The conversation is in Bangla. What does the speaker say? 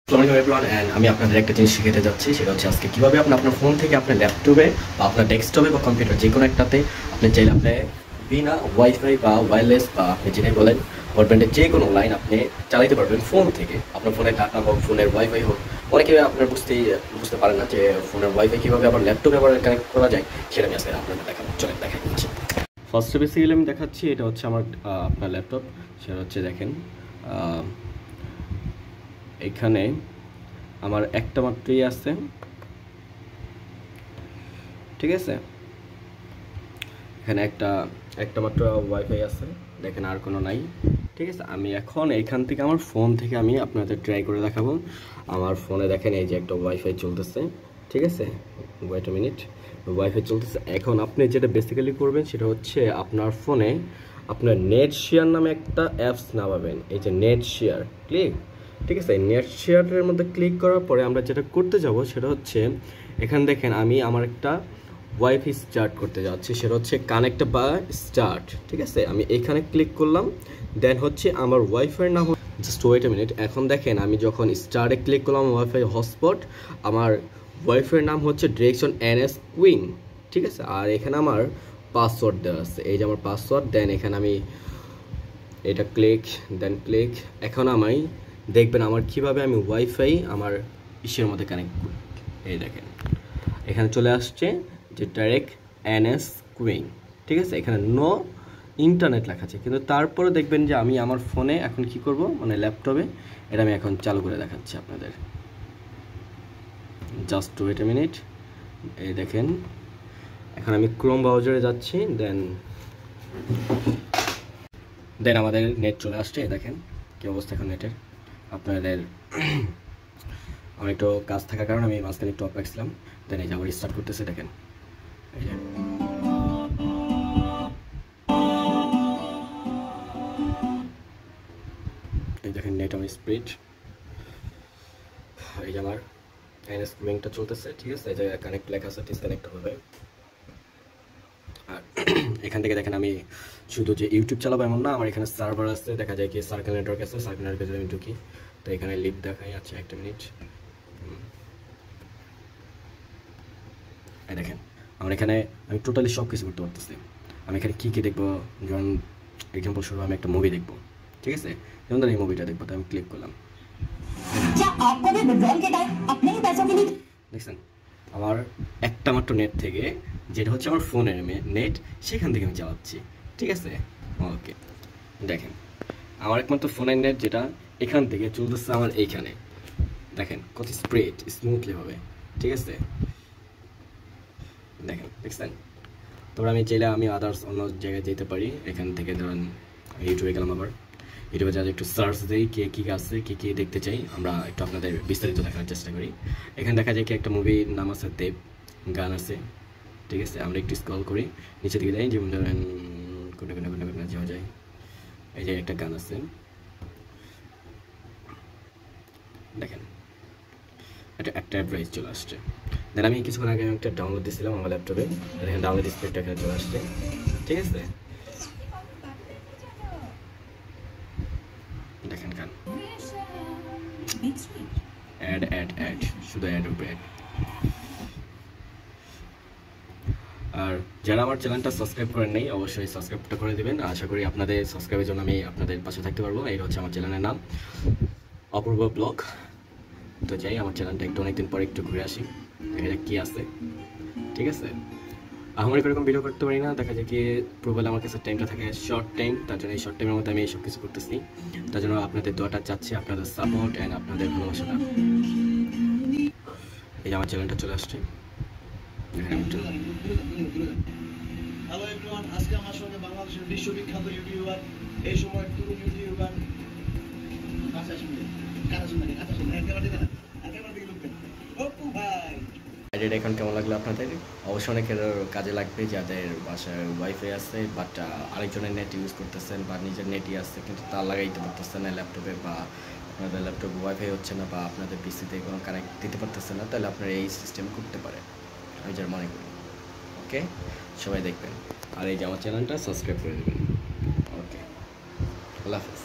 আসসালামু আলাইকুম এভরিওয়ান এন্ড আমি আপনাদের একটা জিনিস শিখাতে যাচ্ছি, সেটা হচ্ছে আজকে কিভাবে আপনি আপনার ফোন থেকে আপনার ল্যাপটপে বা আপনার ডেস্কটপে বা কম্পিউটার যে কোনো একটাতে আপনি চাইলে আপনি বিনা ওয়াইফাই বা ওয়্যারলেস বা আপনি যেটাই বলেন ব্রডব্যান্ডের যে কোনো লাইন আপনি চালাতে পারবেন ফোন থেকে। আপনার ফোনের ডাটা হোক, ফোনের ওয়াইফাই হোক। অনেকে আপনার বুঝতে পারেন না যে ফোনের ওয়াইফাই কীভাবে আবার ল্যাপটপে আবার কানেক্ট করা যায়, সেটা আমি আজকে আপনাদের দেখাবো। চলেন দেখাই। ফার্স্টে বেসিক্যালি আমি দেখাচ্ছি, এটা হচ্ছে আমার আপনার ল্যাপটপ। সেটা হচ্ছে দেখেন এখানে আমার একটা মাত্রই আছে, ঠিক আছে। এখানে একটা মাত্র ওয়াইফাই আছে, দেখেন আর কোনো নাই, ঠিক আছে। আমি এখন এইখান থেকে আমার ফোন থেকে আমি আপনাদের ট্রাই করে দেখাবো। আমার ফোনে দেখেন এই যে একটা ওয়াইফাই চলতেছে, ঠিক আছে। ওয়েট আ মিনিট, ওয়াইফাই চলতেছে। এখন আপনি যেটা বেসিক্যালি করবেন সেটা হচ্ছে আপনার ফোনে আপনার নেট শেয়ার নামে একটা অ্যাপস নামাবেন। এই যে নেট শেয়ার ক্লিক, ঠিক আছে। নেট শেয়ারের মধ্যে ক্লিক করার পরে আমরা যেটা করতে যাব সেটা হচ্ছে এখানে দেখেন আমি আমার একটা ওয়াইফাই স্টার্ট করতে যাচ্ছি, সেটা হচ্ছে কানেক্ট বা স্টার্ট, ঠিক আছে। আমি এখানে ক্লিক করলাম, দেন হচ্ছে আমার ওয়াইফাইয়ের নাম জাস্ট ওয়েট আ মিনিট। এখন দেখেন আমি যখন স্টার্টে ক্লিক করলাম ওয়াইফাই হটস্পট, আমার ওয়াইফাইয়ের নাম হচ্ছে ডিরেকশন NS কুইন, ঠিক আছে। আর এখানে আমার পাসওয়ার্ড দেওয়া আছে, এই যে আমার পাসওয়ার্ড। দেন এখানে আমি এটা ক্লিক, দেন ক্লিক। এখন আমি দেখবেন আমার কিভাবে আমি ওয়াইফাই আমার ইসের মধ্যে কানেক্ট করি। এই দেখেন এখানে চলে আসছে যে ডাইরেক্ট NS কুইং, ঠিক আছে। এখানে নো ইন্টারনেট লেখা আছে, কিন্তু তারপরে দেখবেন যে আমি আমার ফোনে এখন কি করব, মানে ল্যাপটপে এটা আমি এখন চালু করে দেখাচ্ছি আপনাদের। Just wait a minute. এই দেখেন এখন আমি ক্রোম ব্রাউজারে যাচ্ছি, দেন আমাদের নেট চলে আসছে। দেখেন কি অবস্থা এখন নেটের আপনাদের। আমার একটু কাজ থাকার কারণে আমি মাঝখানে একটু অফ রাখছিলাম। দেন এই যে আবার স্টার্ট করতেছে, দেখেন এই যে দেখেন নেট আমার স্পিড, এই যে আমার NS কুইংটা চলতেছে, ঠিক আছে। এই যে কানেক্ট লেখা আছে, ডিসকানেক্ট হবে। আর এখান থেকে দেখেন আমি শুধু যে ইউটিউব চালাবো এমন না, আমার এখানে সার্ভার আছে, দেখা যায় কি সার্কেল নেটওয়ার্ক আছে। সার্কেল নেটওয়ার্কে আমি ঢুকি, তো এখানে লিভ দেখাই আছে। একটা মিনিট, এই দেখেন আমার এখানে আমি টোটালি সব কিছু করতে পারতেছি। আমি এখানে কী কী দেখবো, যেমন এক্সাম্পল স্বরূপ আমি একটা মুভি দেখবো, ঠিক আছে। যেমন ধর এই মুভিটা দেখবো, তো আমি ক্লিক করলাম, দেখছেন আমার একটা মাত্র নেট থেকে, যেটা হচ্ছে আমার ফোনের নেট, সেখান থেকে আমি চালাচ্ছি, ঠিক আছে। ওকে, দেখেন আমার একমাত্র ফোনের নেট যেটা এখান থেকে চলতেছে আমার এইখানে, দেখেন কত স্প্রেড স্মুথলি হবে, ঠিক আছে। দেখছেন। তারপর আমি চাইলে আমি আদার্স অন্য জায়গায় যেতে পারি। এখান থেকে ধরেন ইউটিউবে গেলাম, আবার ইউটিউবে যা একটু সার্চ দিই কে কী আছে, কে কী দেখতে চাই, আমরা একটু আপনাদের বিস্তারিত দেখানোর চেষ্টা করি। এখানে দেখা যায় কি একটা মুভির নাম আছে দেব, গান আছে, ঠিক আছে। আমরা একটু স্ক্রল করি নিচের দিকে যাই, যেমন ধরেন কোনটা যাওয়া যায়। এই যে একটা গান আছে, দেখেন একটা অ্যাডভাইস চলে আসছে। দেন আমি কিছুক্ষণ আগে একটা ডাউনলোড দিয়েছিলাম আমার ল্যাপটপে, দেখেন ডাউনলোড স্পিডটা এখানে চলে আসছে, ঠিক আছে। দেখেন গান অ্যাড শুধু অ্যাড উপরে অ্যাড। আর যারা আমার চ্যানেলটা সাবস্ক্রাইব করেন নাই, অবশ্যই সাবস্ক্রাইবটা করে দেবেন। আশা করি আপনাদের সাবস্ক্রাইবের জন্য আমি আপনাদের পাশে থাকতে পারবো। এই হচ্ছে আমার চ্যানেলের নাম, অপূর্ব ব্লগ। তো যাই আমার চ্যানেলটা একটু অনেকদিন পরে একটু ঘুরে আসি, দেখা যাক কী আছে, ঠিক আছে। আমার এরকম ভিডিও করতে পারি না, দেখা যায় কি প্রবল আমার কাছে টাইমটা থাকে শর্ট টাইম, তার জন্য এই শর্ট টাইমের মধ্যে আমি এইসব কিছু করতেছি। তার জন্য আপনাদের দোয়াটা চাচ্ছি, আপনাদের সাপোর্ট অ্যান্ড আপনাদের ভালোবাসাটা। এই আমার চ্যানেলটা চলে আসছে। হ্যালো এভরিওয়ান, আজকে আমার সঙ্গে বাংলাদেশের বিশ্ববিখ্যাত ইউটিউবার, এই সময় তরুণ ইউটিউবার এটা এখন কেমন লাগলো আপনাদের? অবশ্যই অনেকের কাজে লাগবে যাদের বাসায় ওয়াইফাই আছে, বাট আরেকজনের নেট ইউজ করতেছেন, বা নিজের নেটই আছে কিন্তু তার লাগাইতে পারতেছেন না ল্যাপটপে, বা আপনাদের ল্যাপটপে ওয়াইফাই হচ্ছে না, বা আপনাদের পিসিতে কোনো কানেক্ট দিতে পারতেছেন না, তাহলে আপনারা এই সিস্টেম করতে পারেন, আমি যার মনে করি। ওকে, সবাই দেখবেন, আর এই যে আমার চ্যানেলটা সাবস্ক্রাইব করে দেবেন। ওকে, আল্লাহ হাফেজ।